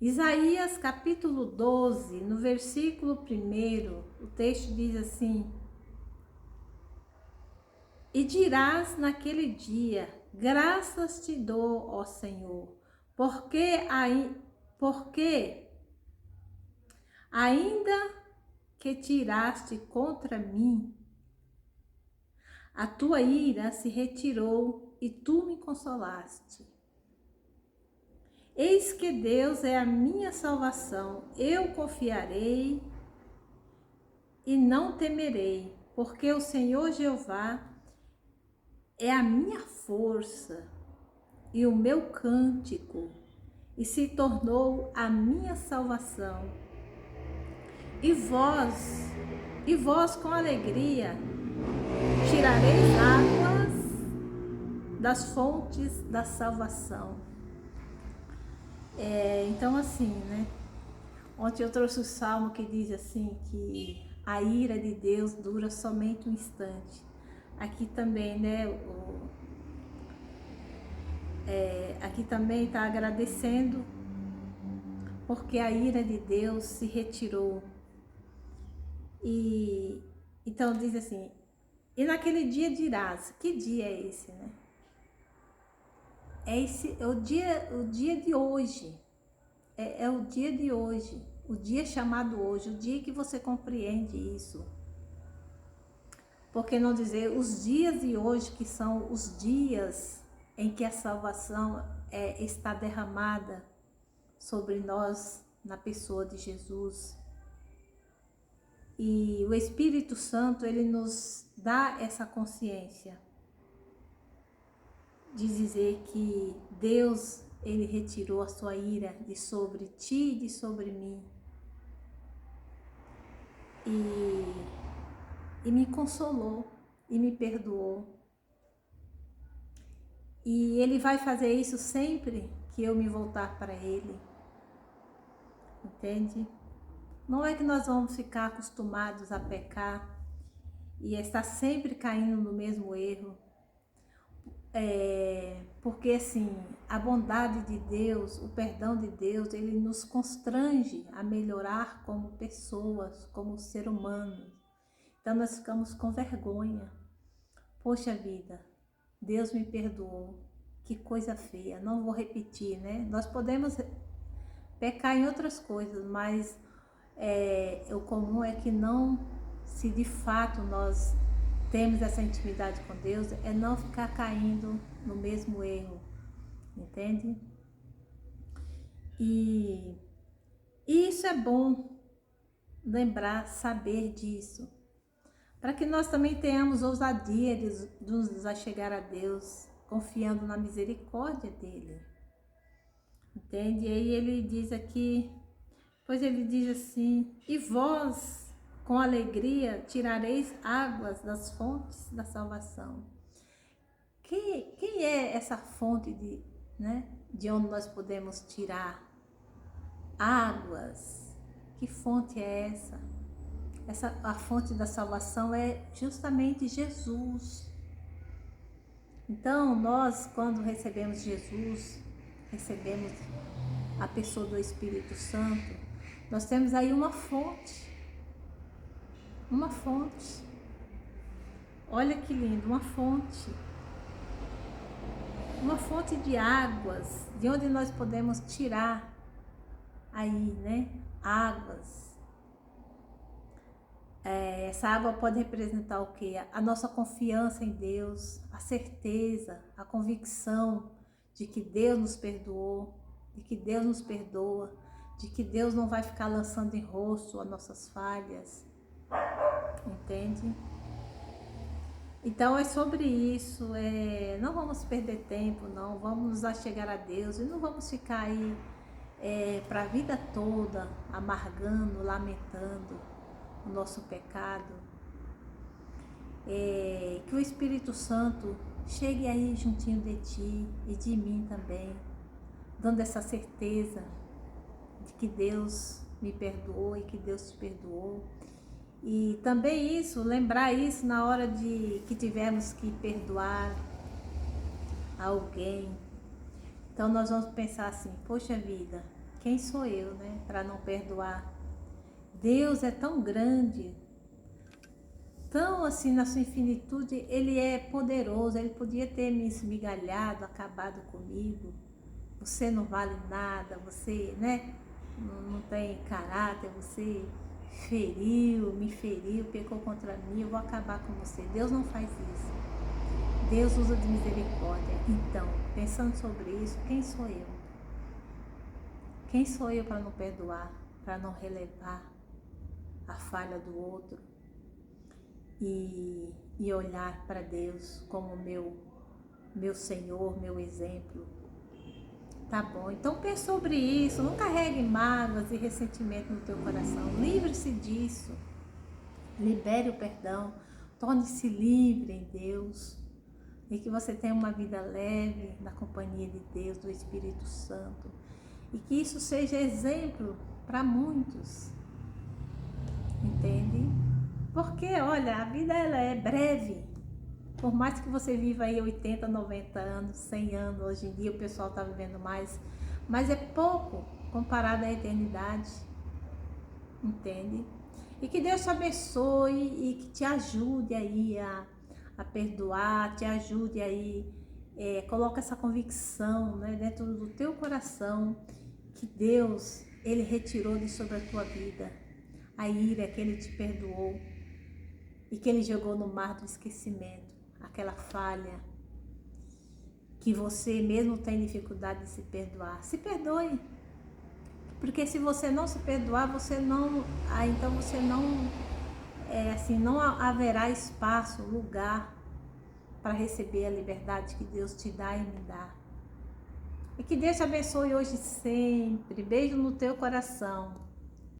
Isaías capítulo 12, no versículo 1, o texto diz assim: E dirás naquele dia, graças te dou, ó Senhor, porque ainda que tiraste contra mim, a tua ira se retirou e tu me consolaste. Eis que Deus é a minha salvação, eu confiarei e não temerei, porque o Senhor Jeová é a minha força e o meu cântico, e se tornou a minha salvação. E vós com alegria tirareis águas das fontes da salvação. Então assim, né? Ontem eu trouxe o salmo que diz assim, que a ira de Deus dura somente um instante. Aqui também, né? Aqui também está agradecendo, porque a ira de Deus se retirou. E então diz assim: e naquele dia dirás, que dia é esse, né? É o dia de hoje. É o dia de hoje, o dia chamado hoje, o dia que você compreende isso. Por que não dizer os dias de hoje, que são os dias em que a salvação está derramada sobre nós, na pessoa de Jesus. E o Espírito Santo, ele nos dá essa consciência de dizer que Deus, ele retirou a sua ira de sobre ti e de sobre mim. E me consolou e me perdoou. E ele vai fazer isso sempre que eu me voltar para ele. Entende? Não é que nós vamos ficar acostumados a pecar e estar sempre caindo no mesmo erro. Porque assim, a bondade de Deus, o perdão de Deus, ele nos constrange a melhorar como pessoas, como ser humanos. Então nós ficamos com vergonha. Poxa vida, Deus me perdoou, que coisa feia, não vou repetir, né? Nós podemos pecar em outras coisas, mas o comum é que não, se de fato nós temos essa intimidade com Deus, é não ficar caindo no mesmo erro, entende? E isso é bom lembrar, saber disso, para que nós também tenhamos ousadia de nos achegar a Deus, confiando na misericórdia dele, entende? E aí ele diz aqui, pois ele diz assim: e vós com alegria tirareis águas das fontes da salvação. Quem é essa fonte de onde nós podemos tirar águas? Que fonte é essa? A fonte da salvação é justamente Jesus. Então, nós, quando recebemos Jesus, recebemos a pessoa do Espírito Santo, nós temos aí uma fonte. Uma fonte. Olha que lindo, uma fonte. Uma fonte de águas, de onde nós podemos tirar aí, né? Águas. Essa água pode representar o quê? A nossa confiança em Deus, a certeza, a convicção de que Deus nos perdoou, de que Deus nos perdoa, de que Deus não vai ficar lançando em rosto as nossas falhas, entende? Então é sobre isso, não vamos perder tempo, não, vamos nos achegar a Deus e não vamos ficar aí para a vida toda amargando, lamentando o nosso pecado. Que o Espírito Santo chegue aí juntinho de ti e de mim também, dando essa certeza de que Deus me perdoou e que Deus te perdoou. E também isso, lembrar isso na hora de que tivermos que perdoar alguém. Então nós vamos pensar assim: poxa vida, Quem sou eu, né, para não perdoar? Deus é tão grande, tão assim na sua infinitude, Ele é poderoso. Ele podia ter me esmigalhado, acabado comigo. Você não vale nada, você, né, não tem caráter, você me feriu, pecou contra mim, eu vou acabar com você. Deus não faz isso. Deus usa de misericórdia. Então, pensando sobre isso, quem sou eu? Quem sou eu para não perdoar, para não relevar a falha do outro e olhar para Deus como meu Senhor, meu exemplo? Tá bom, então pense sobre isso, não carregue mágoas e ressentimento no teu coração, livre-se disso, libere o perdão, torne-se livre em Deus e que você tenha uma vida leve na companhia de Deus, do Espírito Santo e que isso seja exemplo para muitos, entende? Porque, olha, a vida ela é breve. Por mais que você viva aí 80, 90 anos, 100 anos, hoje em dia o pessoal está vivendo mais, mas é pouco comparado à eternidade, entende? E que Deus te abençoe e que te ajude aí a perdoar, te ajude aí, coloca essa convicção, né, dentro do teu coração, que Deus, Ele retirou de sobre a tua vida a ira que Ele te perdoou e que Ele jogou no mar do esquecimento. Aquela falha que você mesmo tem dificuldade de se perdoar. Se perdoe. Porque se você não se perdoar, então você não, não haverá espaço, lugar para receber a liberdade que Deus te dá e me dá. E que Deus te abençoe hoje sempre. Beijo no teu coração.